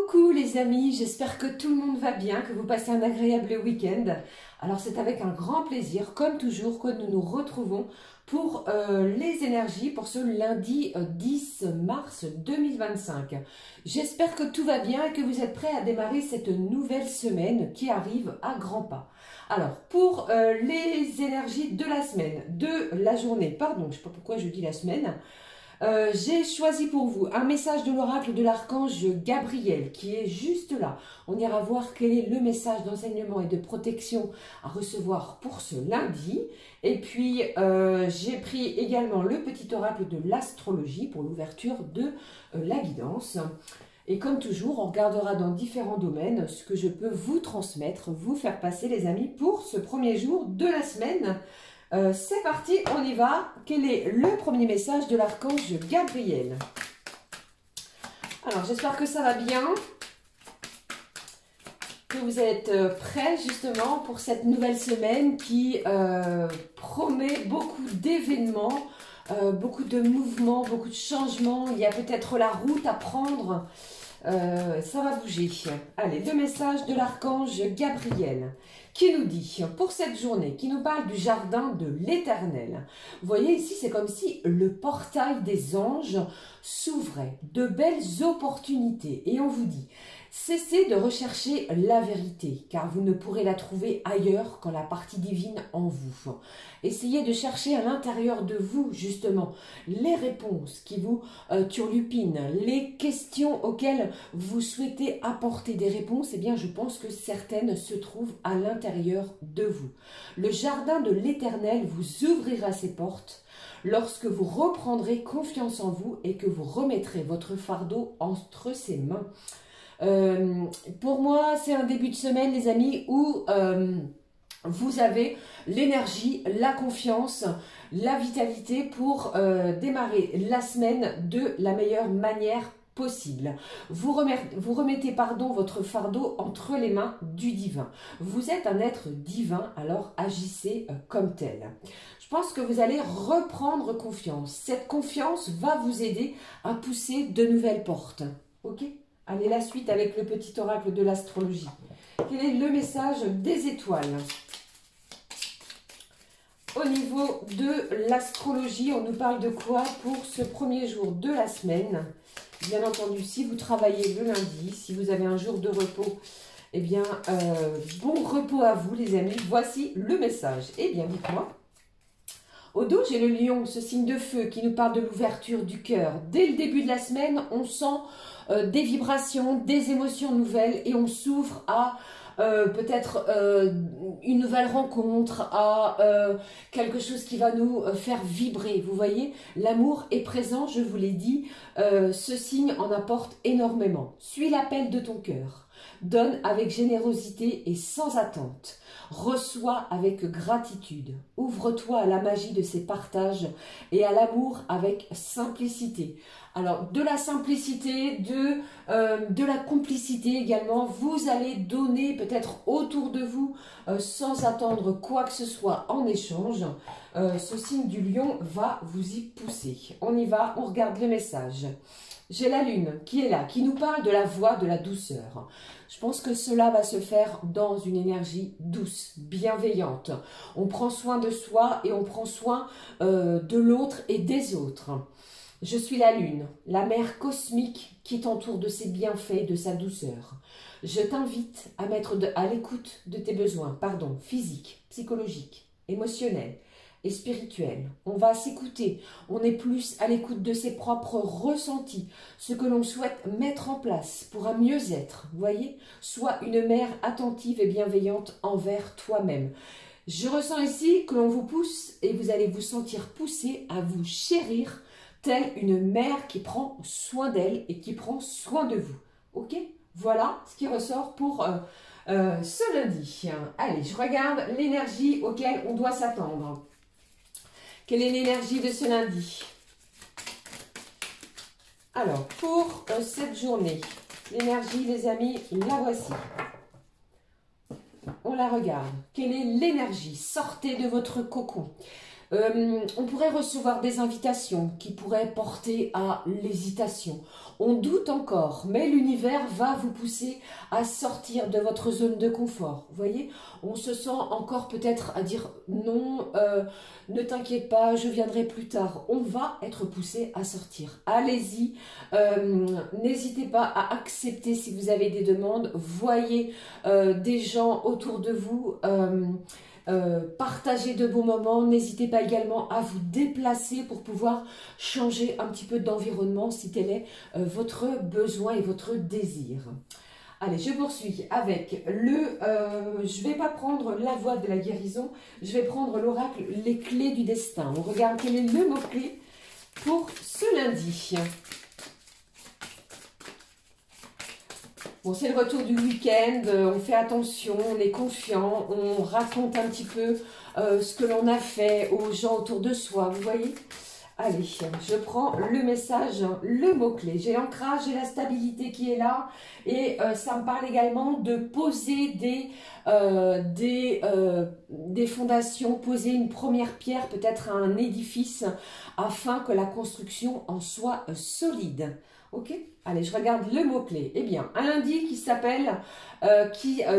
Coucou les amis, j'espère que tout le monde va bien, que vous passez un agréable week-end. Alors c'est avec un grand plaisir, comme toujours, que nous nous retrouvons pour les énergies pour ce lundi 10 mars 2025. J'espère que tout va bien et que vous êtes prêts à démarrer cette nouvelle semaine qui arrive à grands pas. Alors pour les énergies de la semaine, de la journée, pardon, je ne sais pas pourquoi je dis la semaine. J'ai choisi pour vous un message de l'oracle de l'archange Gabriel qui est juste là. On ira voir quel est le message d'enseignement et de protection à recevoir pour ce lundi. Et puis j'ai pris également le petit oracle de l'astrologie pour l'ouverture de la guidance. Et comme toujours, on regardera dans différents domaines ce que je peux vous transmettre, vous faire passer les amis pour ce premier jour de la semaine. C'est parti, on y va. Quel est le premier message de l'archange Gabriel? Alors, j'espère que ça va bien, que vous êtes prêts justement pour cette nouvelle semaine qui promet beaucoup d'événements, beaucoup de mouvements, beaucoup de changements. Il y a peut-être la route à prendre. Ça va bouger. Allez, le message de l'archange Gabriel qui nous dit pour cette journée, qui nous parle du jardin de l'Éternel. Vous voyez ici, c'est comme si le portail des anges s'ouvrait, de belles opportunités. Et on vous dit, cessez de rechercher la vérité, car vous ne pourrez la trouver ailleurs qu'en la partie divine en vous. Essayez de chercher à l'intérieur de vous, justement, les réponses qui vous turlupinent, les questions auxquelles vous souhaitez apporter des réponses. Eh bien, je pense que certaines se trouvent à l'intérieur de vous. Le jardin de l'Éternel vous ouvrira ses portes lorsque vous reprendrez confiance en vous et que vous remettrez votre fardeau entre ses mains. Pour moi, c'est un début de semaine, les amis, où vous avez l'énergie, la confiance, la vitalité pour démarrer la semaine de la meilleure manière possible. Vous remettez votre fardeau entre les mains du divin. Vous êtes un être divin, alors agissez comme tel. Je pense que vous allez reprendre confiance. Cette confiance va vous aider à pousser de nouvelles portes. Ok ? Allez, la suite avec le petit oracle de l'astrologie. Quel est le message des étoiles? Au niveau de l'astrologie, on nous parle de quoi pour ce premier jour de la semaine? Bien entendu, si vous travaillez le lundi, si vous avez un jour de repos, eh bien, bon repos à vous les amis. Voici le message. Eh bien, dites-moi. Au dos, j'ai le lion, ce signe de feu qui nous parle de l'ouverture du cœur. Dès le début de la semaine, on sent des vibrations, des émotions nouvelles et on s'ouvre à peut-être une nouvelle rencontre, à quelque chose qui va nous faire vibrer. Vous voyez, l'amour est présent, je vous l'ai dit, ce signe en apporte énormément. Suis l'appel de ton cœur. Donne avec générosité et sans attente. Reçois avec gratitude. Ouvre-toi à la magie de ces partages et à l'amour avec simplicité. Alors, de la simplicité, de la complicité également. Vous allez donner peut-être autour de vous sans attendre quoi que ce soit en échange. Ce signe du lion va vous y pousser. On y va, on regarde le message. J'ai la lune qui est là, qui nous parle de la voix de la douceur. Je pense que cela va se faire dans une énergie douce, bienveillante. On prend soin de soi et on prend soin de l'autre et des autres. Je suis la lune, la mère cosmique qui t'entoure de ses bienfaits et de sa douceur. Je t'invite à mettre à l'écoute de tes besoins, physiques, psychologiques, émotionnels et spirituel. On va s'écouter, on est plus à l'écoute de ses propres ressentis, ce que l'on souhaite mettre en place pour un mieux-être, vous voyez, soit une mère attentive et bienveillante envers toi-même. Je ressens ici que l'on vous pousse et vous allez vous sentir poussé à vous chérir telle une mère qui prend soin d'elle et qui prend soin de vous. Ok? Voilà ce qui ressort pour ce lundi. Allez, je regarde l'énergie auquel on doit s'attendre. Quelle est l'énergie de ce lundi? Alors, pour cette journée, l'énergie, les amis, la voici. On la regarde. Quelle est l'énergie? Sortez de votre cocon. On pourrait recevoir des invitations qui pourraient porter à l'hésitation. On doute encore, mais l'univers va vous pousser à sortir de votre zone de confort. Vous voyez, on se sent encore peut-être à dire non, ne t'inquiète pas, je viendrai plus tard. On va être poussé à sortir. Allez-y, n'hésitez pas à accepter si vous avez des demandes. Voyez des gens autour de vous. Partagez de bons moments, n'hésitez pas également à vous déplacer pour pouvoir changer un petit peu d'environnement si tel est votre besoin et votre désir. Allez, je poursuis avec je ne vais pas prendre la voie de la guérison, je vais prendre l'oracle, les clés du destin. On regarde quel est le mot-clé pour ce lundi. Bon, c'est le retour du week-end, on fait attention, on est confiant, on raconte un petit peu ce que l'on a fait aux gens autour de soi, vous voyez? Allez, je prends le message, le mot-clé. J'ai l'ancrage, j'ai la stabilité qui est là et ça me parle également de poser des fondations, poser une première pierre, peut-être à un édifice afin que la construction en soit solide. Ok? Allez, je regarde le mot-clé. Eh bien, un lundi qui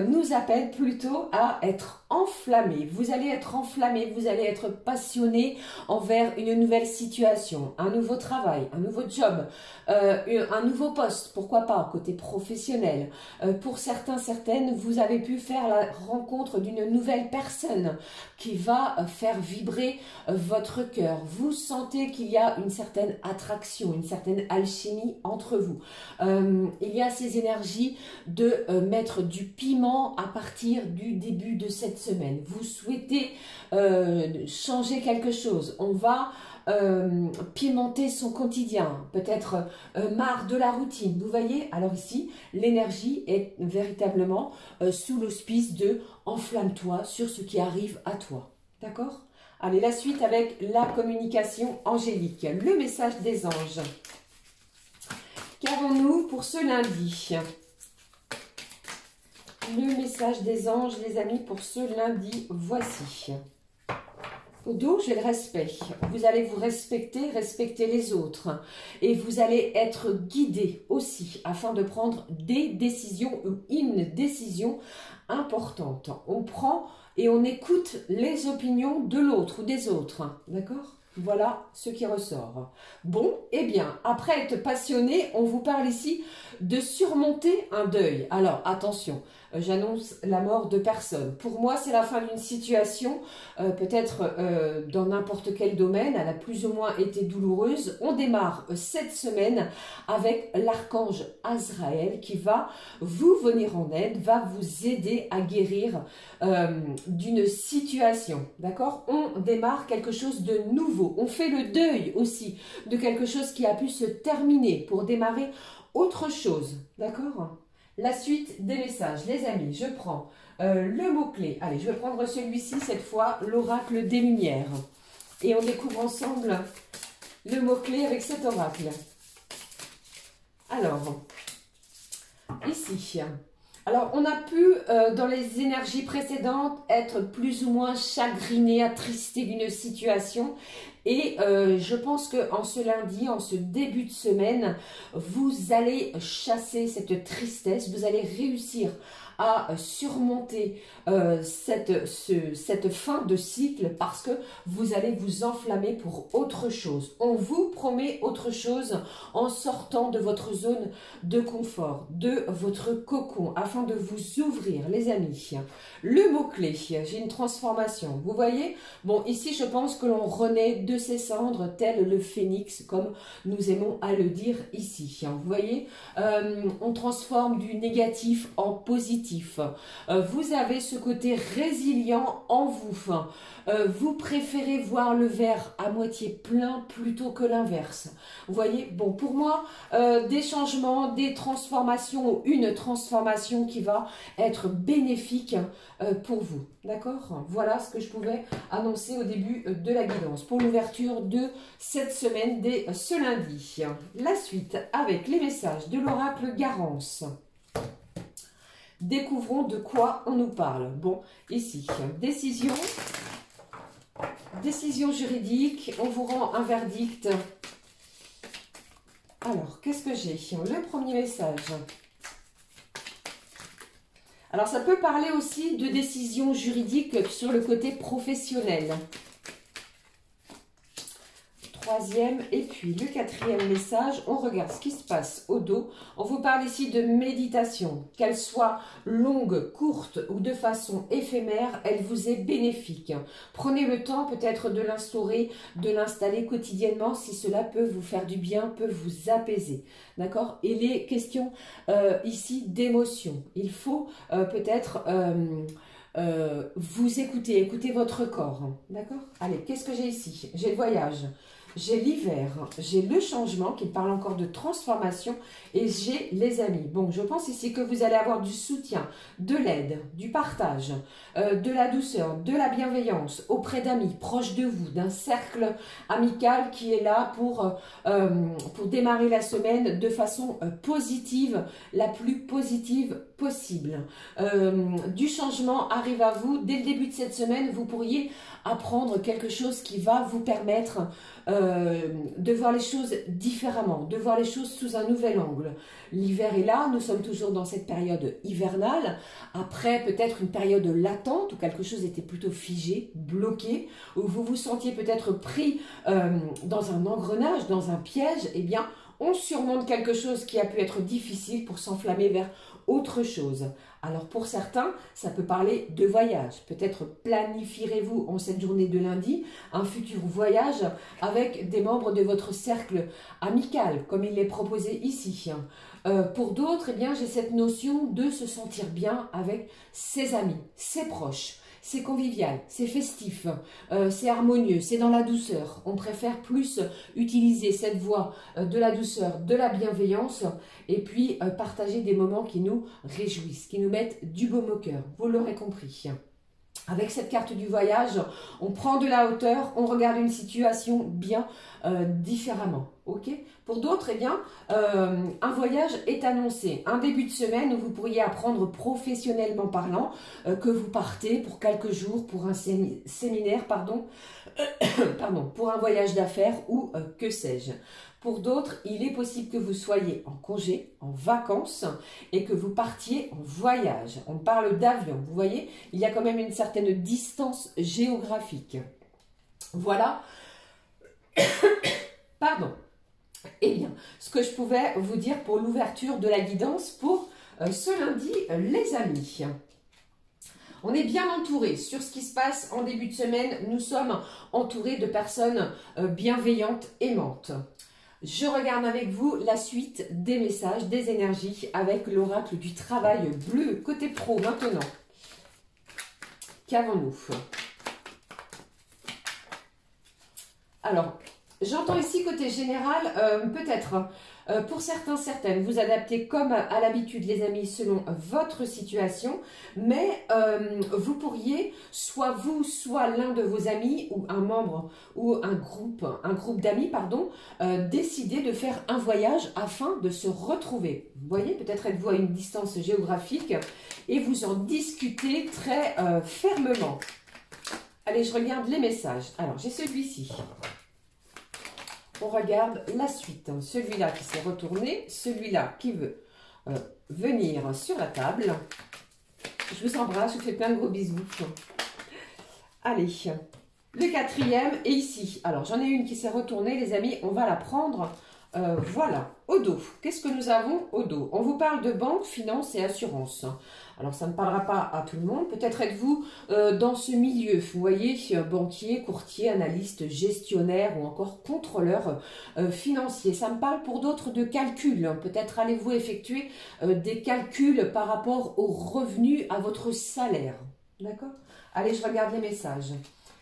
nous appelle plutôt à être enflammé. Vous allez être enflammé, vous allez être passionné envers une nouvelle situation, un nouveau travail, un nouveau job, un nouveau poste, pourquoi pas, côté professionnel. Pour certains, certaines, vous avez pu faire la rencontre d'une nouvelle personne qui va faire vibrer votre cœur. Vous sentez qu'il y a une certaine attraction, une certaine alchimie entre vous. Il y a ces énergies de mettre du piment à partir du début de cette semaine. Vous souhaitez changer quelque chose. On va pimenter son quotidien, peut-être marre de la routine. Vous voyez, alors ici, l'énergie est véritablement sous l'auspice de enflamme-toi sur ce qui arrive à toi. D'accord? Allez, la suite avec la communication angélique, le message des anges. Qu'avons-nous pour ce lundi? Le message des anges, les amis, pour ce lundi, voici. Au dos, j'ai le respect. Vous allez vous respecter, respecter les autres. Et vous allez être guidé aussi afin de prendre des décisions ou une décision importante. On prend et on écoute les opinions de l'autre ou des autres. D'accord ? Voilà ce qui ressort. Bon, eh bien, après être passionné, on vous parle ici de surmonter un deuil. Alors, attention, j'annonce la mort de personne. Pour moi, c'est la fin d'une situation, peut-être dans n'importe quel domaine, elle a plus ou moins été douloureuse. On démarre cette semaine avec l'archange Azraël qui va vous venir en aide, va vous aider à guérir d'une situation. D'accord? On démarre quelque chose de nouveau. On fait le deuil aussi de quelque chose qui a pu se terminer pour démarrer autre chose. D'accord? La suite des messages. Les amis, je prends le mot-clé. Allez, je vais prendre celui-ci cette fois, l'oracle des lumières. Et on découvre ensemble le mot-clé avec cet oracle. Alors, ici... Alors, on a pu, dans les énergies précédentes, être plus ou moins chagriné, attristé d'une situation. Et je pense qu'en ce lundi, en ce début de semaine, vous allez chasser cette tristesse, vous allez réussir à surmonter cette fin de cycle parce que vous allez vous enflammer pour autre chose. On vous promet autre chose en sortant de votre zone de confort, de votre cocon, afin de vous ouvrir, les amis. Le mot-clé, j'ai une transformation. Vous voyez? Bon, ici, je pense que l'on renaît de ses cendres, tel le phénix, comme nous aimons à le dire ici. Vous voyez? On transforme du négatif en positif. Vous avez ce côté résilient en vous. Vous préférez voir le verre à moitié plein plutôt que l'inverse. Vous voyez, bon, pour moi, des changements, des transformations ou une transformation qui va être bénéfique pour vous. D'accord? Voilà ce que je pouvais annoncer au début de la guidance pour l'ouverture de cette semaine dès ce lundi. La suite avec les messages de l'oracle Garance. Découvrons de quoi on nous parle. Bon, ici, décision, Décision juridique, on vous rend un verdict. Alors, qu'est-ce que j'ai? Le premier message. Alors, ça peut parler aussi de décision juridique sur le côté professionnel. Troisième, et puis le quatrième message, on regarde ce qui se passe au dos. On vous parle ici de méditation, qu'elle soit longue, courte ou de façon éphémère, elle vous est bénéfique. Prenez le temps peut-être de l'instaurer, de l'installer quotidiennement si cela peut vous faire du bien, peut vous apaiser. D'accord? Et les questions ici d'émotion. Il faut peut-être... vous écoutez votre corps. D'accord? Allez, qu'est-ce que j'ai ici? J'ai le voyage. J'ai l'hiver, j'ai le changement qui parle encore de transformation et j'ai les amis. Bon, je pense ici que vous allez avoir du soutien, de l'aide, du partage, de la douceur, de la bienveillance auprès d'amis proches de vous, d'un cercle amical qui est là pour démarrer la semaine de façon positive, la plus positive possible. Du changement arrive à vous. Dès le début de cette semaine, vous pourriez apprendre quelque chose qui va vous permettre de voir les choses différemment, de voir les choses sous un nouvel angle. L'hiver est là, nous sommes toujours dans cette période hivernale, après peut-être une période latente où quelque chose était plutôt figé, bloqué, où vous vous sentiez peut-être pris dans un engrenage, dans un piège. Eh bien, on surmonte quelque chose qui a pu être difficile pour s'enflammer vers autre chose. Alors pour certains, ça peut parler de voyage. Peut-être planifierez-vous en cette journée de lundi un futur voyage avec des membres de votre cercle amical, comme il est proposé ici. Pour d'autres, eh bien, j'ai cette notion de se sentir bien avec ses amis, ses proches. C'est convivial, c'est festif, c'est harmonieux, c'est dans la douceur. On préfère plus utiliser cette voie de la douceur, de la bienveillance et puis partager des moments qui nous réjouissent, qui nous mettent du baume au cœur. Vous l'aurez compris. Avec cette carte du voyage, on prend de la hauteur, on regarde une situation bien différemment. Okay. Pour d'autres, eh bien, un voyage est annoncé. Un début de semaine où vous pourriez apprendre professionnellement parlant que vous partez pour quelques jours pour un séminaire, pardon, pour un voyage d'affaires ou que sais-je. Pour d'autres, il est possible que vous soyez en congé, en vacances et que vous partiez en voyage. On parle d'avion, vous voyez, il y a quand même une certaine distance géographique. Voilà. Pardon. Eh bien, ce que je pouvais vous dire pour l'ouverture de la guidance pour ce lundi, les amis. On est bien entouré sur ce qui se passe en début de semaine. Nous sommes entourés de personnes bienveillantes, aimantes. Je regarde avec vous la suite des messages, des énergies avec l'oracle du travail bleu. Côté pro maintenant. Qu'avons-nous? Alors, j'entends ici côté général, peut-être pour certains, certaines, vous adaptez comme à l'habitude les amis selon votre situation, mais vous pourriez, soit vous, soit l'un de vos amis ou un membre ou un groupe d'amis, pardon, décider de faire un voyage afin de se retrouver. Vous voyez, peut-être êtes-vous à une distance géographique et vous en discutez très fermement. Allez, je regarde les messages. Alors, j'ai celui-ci. On regarde la suite. Celui-là qui s'est retourné, celui-là qui veut venir sur la table. Je vous embrasse, je vous fais plein de gros bisous. Allez, le quatrième est ici. Alors, j'en ai une qui s'est retournée, les amis. On va la prendre. Voilà, au dos. Qu'est-ce que nous avons au dos? On vous parle de banque, finance et assurance. Alors, ça ne parlera pas à tout le monde. Peut-être êtes-vous dans ce milieu. Vous voyez, banquier, courtier, analyste, gestionnaire ou encore contrôleur financier. Ça me parle pour d'autres de calculs. Peut-être allez-vous effectuer des calculs par rapport aux revenus, à votre salaire. D'accord? Allez, je regarde les messages.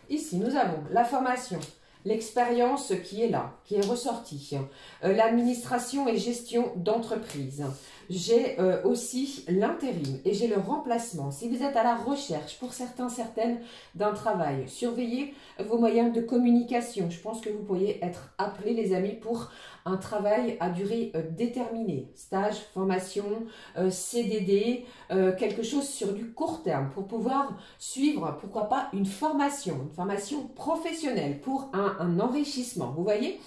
Ici, nous avons la formation. L'expérience qui est là, qui est ressortie, l'administration et gestion d'entreprise, j'ai aussi l'intérim et j'ai le remplacement. Si vous êtes à la recherche, pour certains, certaines, d'un travail, surveillez vos moyens de communication. Je pense que vous pourriez être appelés, les amis, pour un travail à durée déterminée. Stage, formation, CDD, quelque chose sur du court terme pour pouvoir suivre, pourquoi pas, une formation professionnelle pour un enrichissement. Vous voyez ?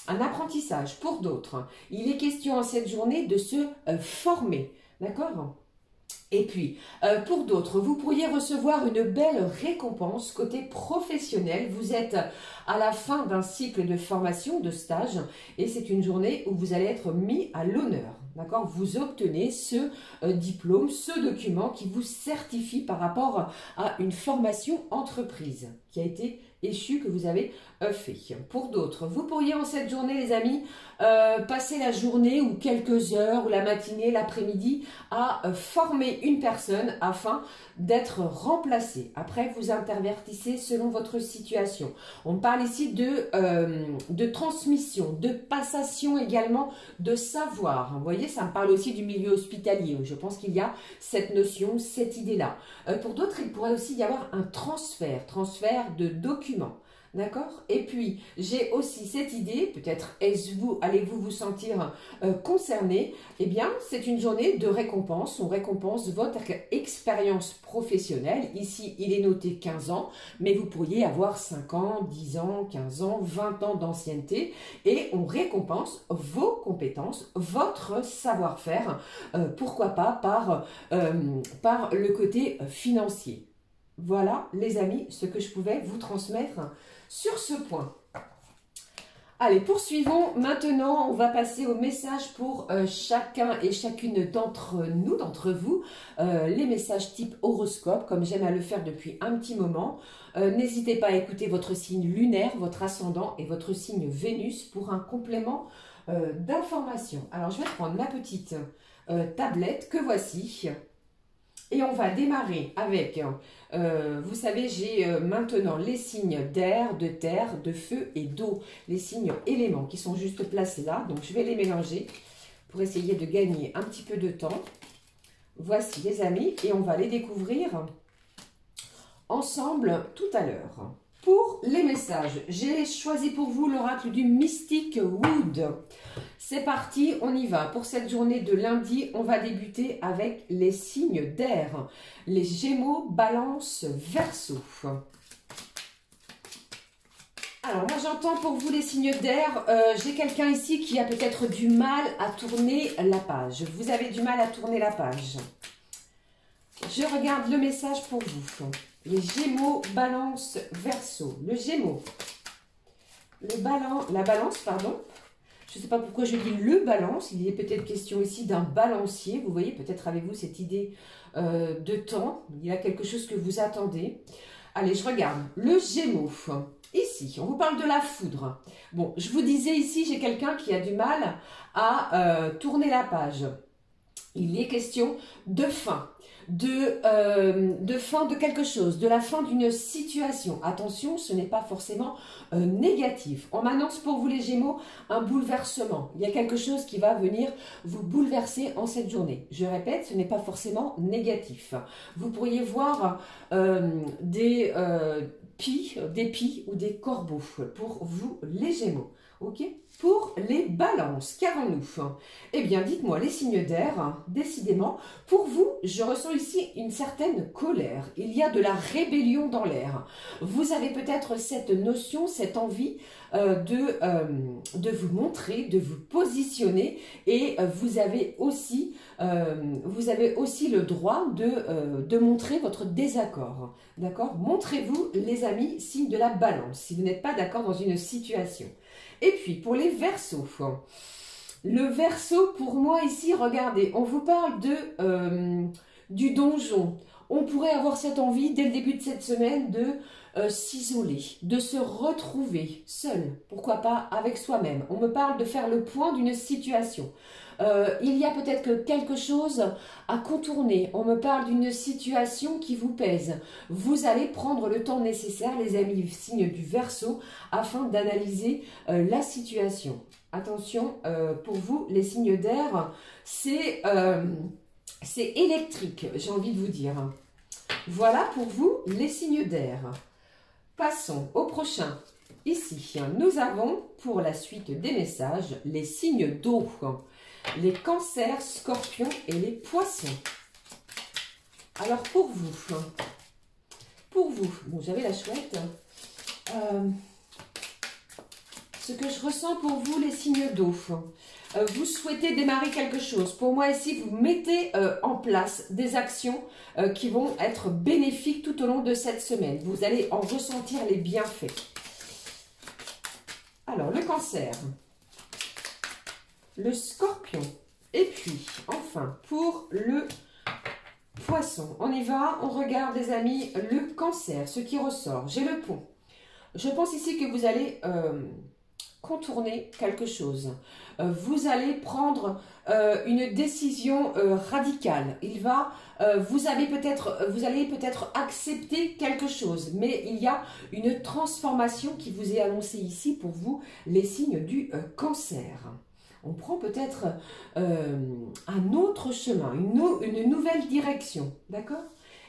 Un apprentissage pour d'autres. Il est question en cette journée de se former. D'accord ? Et puis, pour d'autres, vous pourriez recevoir une belle récompense côté professionnel. Vous êtes à la fin d'un cycle de formation, de stage, et c'est une journée où vous allez être mis à l'honneur. D'accord ? Vous obtenez ce diplôme, ce document qui vous certifie par rapport à une formation entreprise qui a été échue, que vous avez fait. Pour d'autres, vous pourriez en cette journée, les amis, passer la journée ou quelques heures, ou la matinée, l'après-midi, à former une personne afin d'être remplacé. Après, vous intervertissez selon votre situation. On parle ici de transmission, de passation également de savoir. Vous voyez, ça me parle aussi du milieu hospitalier. Je pense qu'il y a cette notion, cette idée-là. Pour d'autres, il pourrait aussi y avoir un transfert de documents. D'accord? Et puis, j'ai aussi cette idée, peut-être allez-vous vous sentir concerné. Eh bien, c'est une journée de récompense. On récompense votre expérience professionnelle. Ici, il est noté 15 ans, mais vous pourriez avoir 5 ans, 10 ans, 15 ans, 20 ans d'ancienneté. Et on récompense vos compétences, votre savoir-faire, pourquoi pas par le côté financier. Voilà, les amis, ce que je pouvais vous transmettre sur ce point. Allez, poursuivons. Maintenant, on va passer au message pour chacun et chacune d'entre nous, d'entre vous. Les messages type horoscope, comme j'aime à le faire depuis un petit moment. N'hésitez pas à écouter votre signe lunaire, votre ascendant et votre signe Vénus pour un complément d'information. Alors, je vais prendre ma petite tablette que voici. Et on va démarrer avec, vous savez, j'ai maintenant les signes d'air, de terre, de feu et d'eau. Les signes éléments qui sont juste placés là. Donc, je vais les mélanger pour essayer de gagner un petit peu de temps. Voici les amis et on va les découvrir ensemble tout à l'heure. Pour les messages, j'ai choisi pour vous l'oracle du Mystic Wood. C'est parti, on y va. Pour cette journée de lundi, on va débuter avec les signes d'air. Les Gémeaux, Balance, Verseau. Alors, moi j'entends pour vous les signes d'air, j'ai quelqu'un ici qui a peut-être du mal à tourner la page. Vous avez du mal à tourner la page. Je regarde le message pour vous. Les Gémeaux, Balance, Verseau. Le Gémeaux, la Balance, pardon. Je ne sais pas pourquoi je dis le Balance. Il est peut-être question ici d'un balancier. Vous voyez, peut-être avez-vous cette idée de temps. Il y a quelque chose que vous attendez. Allez, je regarde. Le Gémeaux. Ici, on vous parle de la foudre. Bon, je vous disais ici, j'ai quelqu'un qui a du mal à tourner la page. Il est question de fin. De fin de quelque chose, de la fin d'une situation. Attention, ce n'est pas forcément négatif. On m'annonce pour vous les Gémeaux un bouleversement. Il y a quelque chose qui va venir vous bouleverser en cette journée. Je répète, ce n'est pas forcément négatif. Vous pourriez voir des pies ou des corbeaux pour vous les Gémeaux. Ok? Pour les balances, qu'avons-nous? Eh bien, dites-moi, les signes d'air, décidément, pour vous, je ressens ici une certaine colère. Il y a de la rébellion dans l'air. Vous avez peut-être cette notion, cette envie de vous montrer, de vous positionner et vous avez aussi le droit de montrer votre désaccord. D'accord? Montrez-vous, les amis, signe de la balance, si vous n'êtes pas d'accord dans une situation. Et puis, pour les Verseaux, le Verseau, pour moi ici, regardez, on vous parle du donjon. On pourrait avoir cette envie, dès le début de cette semaine, de s'isoler, de se retrouver seul, pourquoi pas avec soi-même. On me parle de faire le point d'une situation. Il y a peut-être quelque chose à contourner. On me parle d'une situation qui vous pèse. Vous allez prendre le temps nécessaire, les amis, signe du Verseau, afin d'analyser la situation. Attention, pour vous, les signes d'air, c'est électrique, j'ai envie de vous dire. Voilà pour vous, les signes d'air. Passons au prochain. Ici, nous avons, pour la suite des messages, les signes d'eau. Les cancers, scorpions et les poissons. Alors, pour vous, bon, j'avais la chouette. Ce que je ressens pour vous, les signes d'eau. Vous souhaitez démarrer quelque chose. Pour moi, ici, vous mettez en place des actions qui vont être bénéfiques tout au long de cette semaine. Vous allez en ressentir les bienfaits. Alors, le cancer, le scorpion, et puis, enfin, pour le poisson. On y va, on regarde, les amis, le cancer, ce qui ressort. J'ai le pont. Je pense ici que vous allez contourner quelque chose. Vous allez prendre une décision radicale. Vous allez peut-être accepter quelque chose, mais il y a une transformation qui vous est annoncée ici pour vous, les signes du cancer. On prend peut-être un autre chemin, une nouvelle direction, d'accord?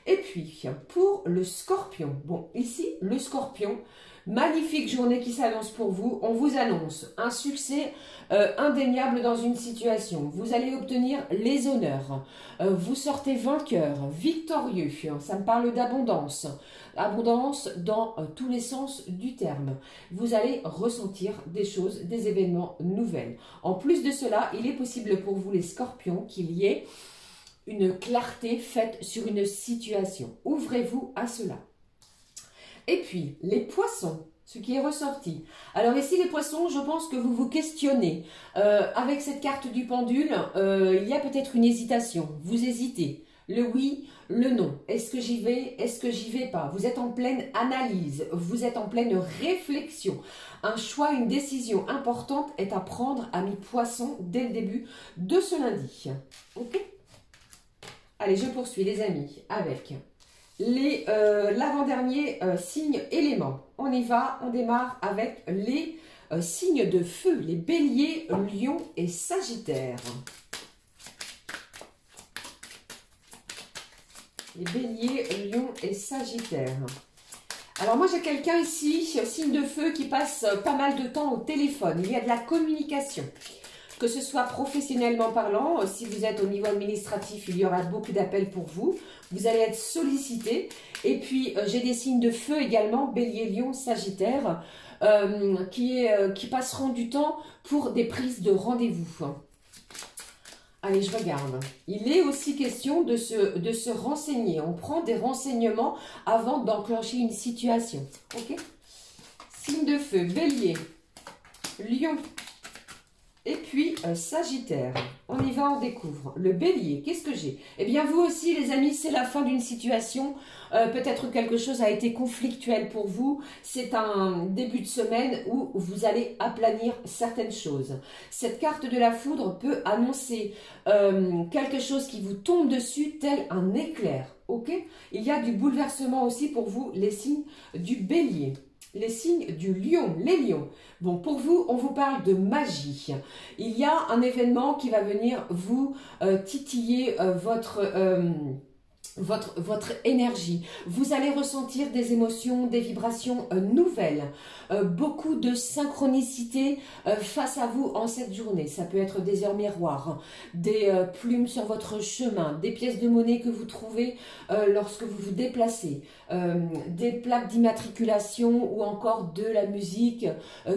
Et puis, pour le scorpion, bon, ici, le scorpion, magnifique journée qui s'annonce pour vous. On vous annonce un succès indéniable dans une situation. Vous allez obtenir les honneurs. Vous sortez vainqueur, victorieux. Ça me parle d'abondance. Abondance dans tous les sens du terme. Vous allez ressentir des choses, des événements nouvelles. En plus de cela, il est possible pour vous les scorpions qu'il y ait une clarté faite sur une situation. Ouvrez-vous à cela. Et puis, les poissons, ce qui est ressorti. Alors ici, les poissons, je pense que vous vous questionnez. Avec cette carte du pendule, il y a peut-être une hésitation. Vous hésitez. Le oui, le non. Est-ce que j'y vais? Est-ce que j'y vais pas? Vous êtes en pleine analyse. Vous êtes en pleine réflexion. Un choix, une décision importante est à prendre, amis poissons, dès le début de ce lundi. Ok? Allez, je poursuis, les amis, avec l'avant-dernier signe élément. On y va, on démarre avec les signes de feu, les béliers, lions et sagittaires. Les béliers, lions et sagittaires. Alors moi j'ai quelqu'un ici, signe de feu, qui passe pas mal de temps au téléphone. Il y a de la communication. Que ce soit professionnellement parlant, si vous êtes au niveau administratif, il y aura beaucoup d'appels pour vous. Vous allez être sollicité. Et puis, j'ai des signes de feu également, bélier, lion, sagittaire, qui passeront du temps pour des prises de rendez-vous. Allez, je regarde. Il est aussi question de se renseigner. On prend des renseignements avant d'enclencher une situation. Ok? Signe de feu, bélier, lion. Et puis, Sagittaire, on y va, on découvre. Le bélier, qu'est-ce que j'ai? Eh bien, vous aussi, les amis, c'est la fin d'une situation. Peut-être quelque chose a été conflictuel pour vous. C'est un début de semaine où vous allez aplanir certaines choses. Cette carte de la foudre peut annoncer quelque chose qui vous tombe dessus, tel un éclair. Ok? Il y a du bouleversement aussi pour vous, les signes du bélier. Les signes du lion, les lions. Bon, pour vous, on vous parle de magie. Il y a un événement qui va venir vous titiller votre énergie. Vous allez ressentir des émotions, des vibrations nouvelles. Beaucoup de synchronicité face à vous en cette journée. Ça peut être des heures miroirs, des plumes sur votre chemin, des pièces de monnaie que vous trouvez lorsque vous vous déplacez, des plaques d'immatriculation ou encore de la musique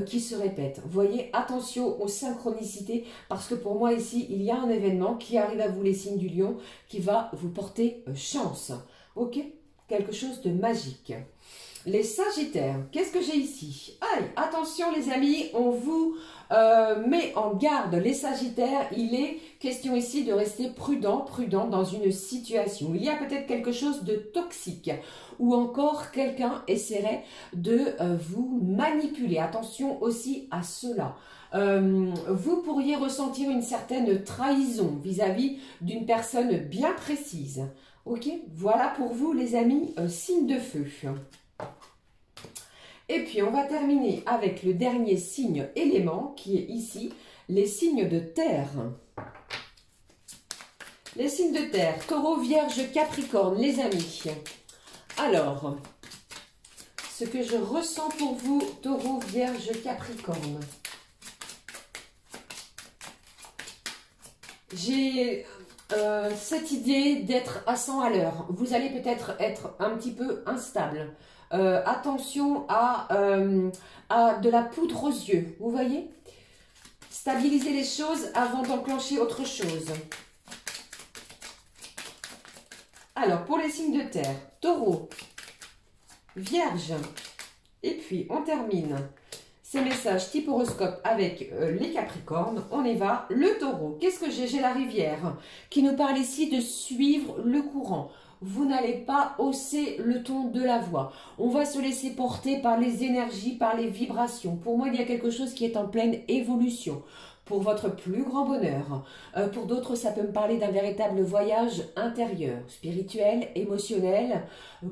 qui se répète. Voyez, attention aux synchronicités parce que pour moi ici, il y a un événement qui arrive à vous, les signes du lion, qui va vous porter chance. Ok? Quelque chose de magique. Les sagittaires, qu'est-ce que j'ai ici? Aïe, attention les amis, on vous met en garde. Les sagittaires, il est question ici de rester prudent dans une situation. Il y a peut-être quelque chose de toxique ou encore quelqu'un essaierait de vous manipuler. Attention aussi à cela. Vous pourriez ressentir une certaine trahison vis-à-vis d'une personne bien précise. Ok, voilà pour vous les amis, signe de feu. Et puis, on va terminer avec le dernier signe élément qui est ici, les signes de terre. Les signes de terre, Taureau, Vierge, Capricorne, les amis. Alors, ce que je ressens pour vous, Taureau, Vierge, Capricorne. J'ai cette idée d'être à 100 à l'heure. Vous allez peut-être être un petit peu instable. Attention à de la poudre aux yeux, vous voyez? Stabiliser les choses avant d'enclencher autre chose. Alors, pour les signes de terre, Taureau, Vierge, et puis on termine ces messages type horoscope avec les Capricornes. On y va, le Taureau. Qu'est-ce que j'ai? J'ai la rivière qui nous parle ici de suivre le courant. Vous n'allez pas hausser le ton de la voix. On va se laisser porter par les énergies, par les vibrations. Pour moi, il y a quelque chose qui est en pleine évolution. Pour votre plus grand bonheur. Pour d'autres, ça peut me parler d'un véritable voyage intérieur, spirituel, émotionnel,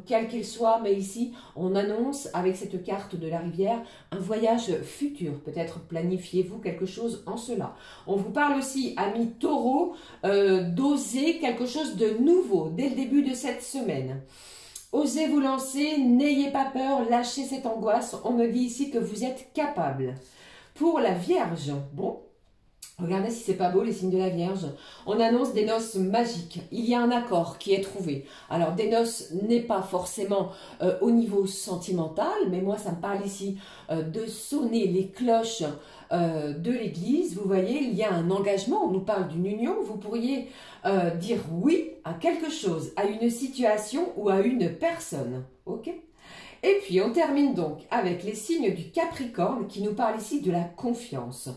quel qu'il soit. Mais ici, on annonce avec cette carte de la rivière un voyage futur. Peut-être planifiez-vous quelque chose en cela. On vous parle aussi, amis taureaux, d'oser quelque chose de nouveau dès le début de cette semaine. Osez vous lancer, n'ayez pas peur, lâchez cette angoisse. On me dit ici que vous êtes capable. Pour la Vierge, bon, regardez si c'est pas beau les signes de la Vierge. On annonce des noces magiques. Il y a un accord qui est trouvé. Alors des noces n'est pas forcément au niveau sentimental, mais moi ça me parle ici de sonner les cloches de l'église. Vous voyez, il y a un engagement. On nous parle d'une union. Vous pourriez dire oui à quelque chose, à une situation ou à une personne. Ok ? Et puis, on termine donc avec les signes du Capricorne qui nous parle ici de la confiance.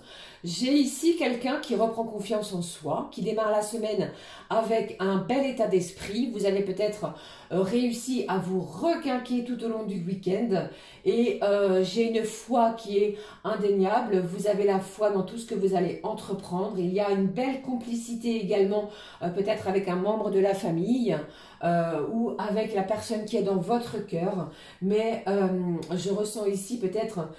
J'ai ici quelqu'un qui reprend confiance en soi, qui démarre la semaine avec un bel état d'esprit. Vous avez peut-être réussi à vous requinquer tout au long du week-end. Et j'ai une foi qui est indéniable. Vous avez la foi dans tout ce que vous allez entreprendre. Il y a une belle complicité également, peut-être avec un membre de la famille. Ou avec la personne qui est dans votre cœur, mais je ressens ici peut-être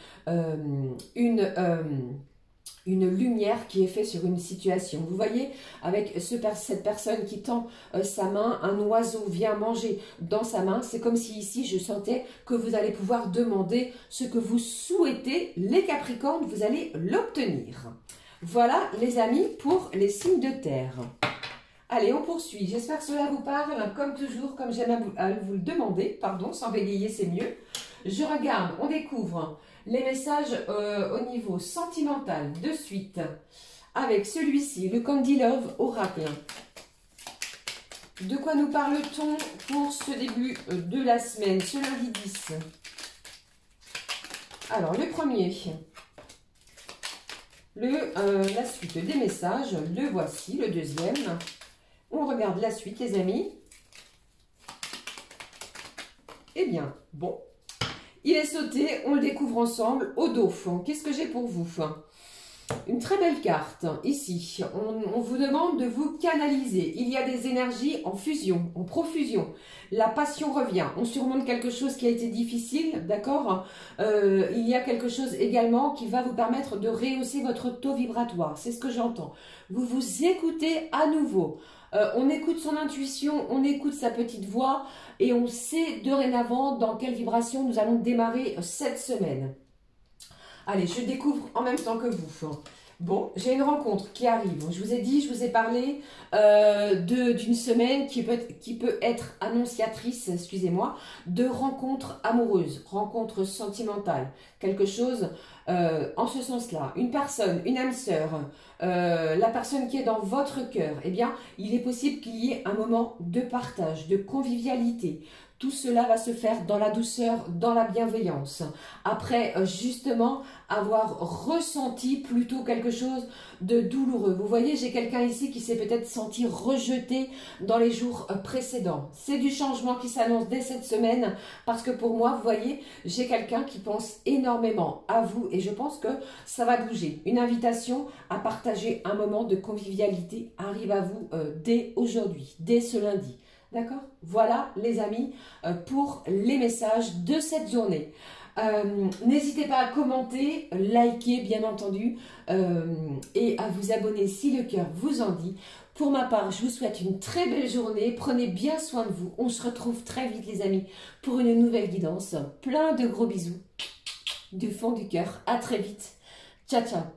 une lumière qui est faite sur une situation. Vous voyez, avec cette personne qui tend sa main, un oiseau vient manger dans sa main. C'est comme si ici, je sentais que vous allez pouvoir demander ce que vous souhaitez. Les Capricornes, vous allez l'obtenir. Voilà, les amis, pour les signes de terre. Allez, on poursuit. J'espère que cela vous parle, comme toujours, comme j'aime à vous le demander. Pardon, sans bégayer, c'est mieux. Je regarde, on découvre les messages au niveau sentimental de suite. Avec celui-ci, le Candy Love Oracle. De quoi nous parle-t-on pour ce début de la semaine, ce lundi 10? Alors, le premier, la suite des messages, le voici, le deuxième. On regarde la suite, les amis. Eh bien, bon. Il est sauté, on le découvre ensemble au dos. Qu'est-ce que j'ai pour vous? Une très belle carte, ici. On vous demande de vous canaliser. Il y a des énergies en fusion, en profusion. La passion revient. On surmonte quelque chose qui a été difficile, d'accord? Il y a quelque chose également qui va vous permettre de rehausser votre taux vibratoire. C'est ce que j'entends. Vous vous écoutez à nouveau. On écoute son intuition, on écoute sa petite voix et on sait dorénavant dans quelle vibration nous allons démarrer cette semaine. Allez, je découvre en même temps que vous. Bon, j'ai une rencontre qui arrive. Je vous ai dit, je vous ai parlé d'une semaine qui peut être annonciatrice, excusez-moi, de rencontres amoureuses, rencontres sentimentales. Quelque chose en ce sens-là. Une personne, une âme sœur, la personne qui est dans votre cœur, eh bien, il est possible qu'il y ait un moment de partage, de convivialité. Tout cela va se faire dans la douceur, dans la bienveillance. Après, justement, avoir ressenti plutôt quelque chose de douloureux. Vous voyez, j'ai quelqu'un ici qui s'est peut-être senti rejeté dans les jours précédents. C'est du changement qui s'annonce dès cette semaine parce que pour moi, vous voyez, j'ai quelqu'un qui pense énormément à vous et je pense que ça va bouger. Une invitation à partager un moment de convivialité arrive à vous dès aujourd'hui, dès ce lundi. D'accord? Voilà les amis pour les messages de cette journée. N'hésitez pas à commenter, liker bien entendu et à vous abonner si le cœur vous en dit. Pour ma part, je vous souhaite une très belle journée. Prenez bien soin de vous. On se retrouve très vite les amis pour une nouvelle guidance. Plein de gros bisous du fond du cœur. À très vite. Ciao, ciao.